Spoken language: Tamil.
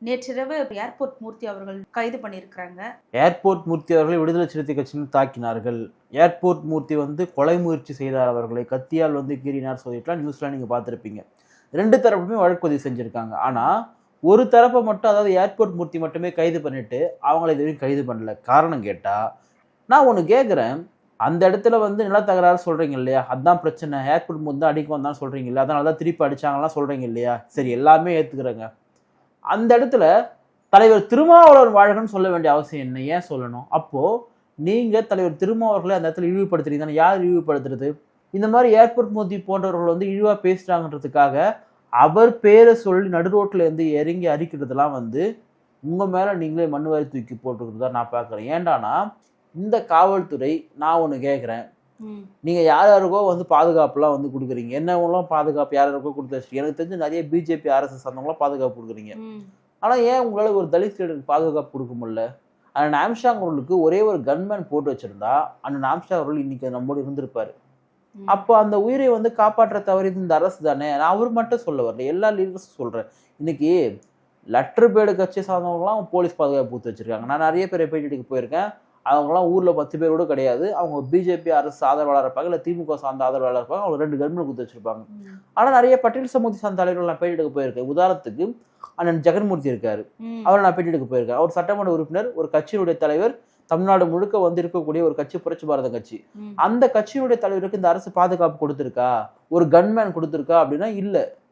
நேற்றிரவு ஏர்போர்ட் மூர்த்தி அவர்கள் கைது பண்ணியிருக்கிறாங்க. ஏர்போர்ட் மூர்த்தி அவர்களை விடுதலை சிறுத்தை கட்சியினர் தாக்கினார்கள். ஏர்போர்ட் மூர்த்தி கொலை முயற்சி செய்தார், அவர்களை கத்தியால் கீறினார் சொல்லிட்டுலாம் நியூஸ்லாம் நீங்கள் பார்த்துருப்பீங்க. 2 தரப்புமே வழக்கு பதிவு செஞ்சுருக்காங்க. ஆனால் ஒரு தரப்பை மட்டும், அதாவது ஏர்போர்ட் மூர்த்தி மட்டுமே கைது பண்ணிட்டு அவங்கள இதுவரையும் கைது பண்ணல. காரணம் கேட்டால் நான் ஒன்று கேட்குறேன், அந்த இடத்துல நிலத்தகராறு சொல்கிறீங்க இல்லையா, அதுதான் பிரச்சனை, ஏர்போர்ட் மூர்த்தி அடிக்க வந்தான்னு சொல்கிறீங்க இல்லையா, அதனால தான் திருப்பி அடித்தாங்கலாம் சொல்கிறீங்க இல்லையா, சரி எல்லாமே ஏற்றுக்கிறேங்க. அந்த இடத்துல தலைவர் திருமாவளவன் வாழ்கன்னு சொல்ல வேண்டிய அவசியம் என்ன, ஏன் சொல்லணும்? அப்போ நீங்க தலைவர் திருமாவளவர்களை அந்த இடத்துல இழிவுபடுத்துறீங்க. யார் இழிவுபடுத்துறது? இந்த மாதிரி ஏர்போர்ட் மோதி போன்றவர்கள் இழிவா பேசுறாங்கன்றதுக்காக அவர் பேரை சொல்லி நடு ரோட்ல இறங்கி அரிக்கிறதுலாம் உங்க மேல நீங்களே மண்ணு வாரி தூக்கி போட்டுக்கிறதா நான் பாக்குறேன். ஏண்டானா இந்த காவல்துறை, நான் ஒண்ணு கேட்கிறேன், நீங்க யார் யாருக்கோ பாதுகாப்புலாம் கொடுக்குறீங்க, என்னவெல்லாம் பாதுகாப்பு யார் யாருக்கோ கொடுத்து வச்சு, எனக்கு தெரிஞ்சு நிறைய பிஜேபி RSS சார்ந்தவங்களாம் பாதுகாப்பு கொடுக்குறீங்க. ஆனா ஏன் உங்களால ஒரு தலித் லீடருக்கு பாதுகாப்பு கொடுக்க முடியல? அண்ணன் ஆம்ஸ்ட்ராங் அவர்களுக்கு ஒரே ஒரு கன்மேன் போட்டு வச்சிருந்தா அண்ணன் ஆம்ஸ்ட்ராங் அவர்கள் இன்னைக்கு நம்மோடு இருந்திருப்பாரு. அப்போ அந்த உயிரை காப்பாற்ற தவறியது இந்த அரசு தானே. நான் அவர் மட்டும் சொல்ல வரல, எல்லா லீடர்ஸும் சொல்றேன். இன்னைக்கு லெட்டர் பேடு கட்சி சார்ந்தவங்களாம் போலீஸ் பாதுகாப்பு கொடுத்து வச்சிருக்காங்க. நான் நிறைய பேரை பேட்டிக்கு போயிருக்கேன். அவங்களாம் ஊர்ல 10 பேர் கூட கிடையாது. அவங்க பிஜேபி அரசு ஆதரவாளர் இருப்பாங்க, இல்லை திமுக சார்ந்த ஆதரவாளர் இருப்பாங்க. அவங்க 2 கன்மேன் கொடுத்து வச்சிருப்பாங்க. ஆனா நிறைய பட்டியல் சமூக சார்ந்த தலைவர்கள் நான் பேட்டி எடுக்க போயிருக்கேன். உதாரணத்துக்கு அண்ணன் ஜெகன்மூர்த்தி இருக்காரு, அவரை நான் பேட்டி எடுக்க போயிருக்கேன். அவர் சட்டமன்ற உறுப்பினர், ஒரு கட்சியினுடைய தலைவர், தமிழ்நாடு முழுக்க இருக்கக்கூடிய ஒரு கட்சி புரட்சி பாரத கட்சி. அந்த கட்சியினுடைய தலைவருக்கு இந்த அரசு பாதுகாப்பு கொடுத்திருக்கா, ஒரு கன்மேன் கொடுத்திருக்கா அப்படின்னா இல்ல.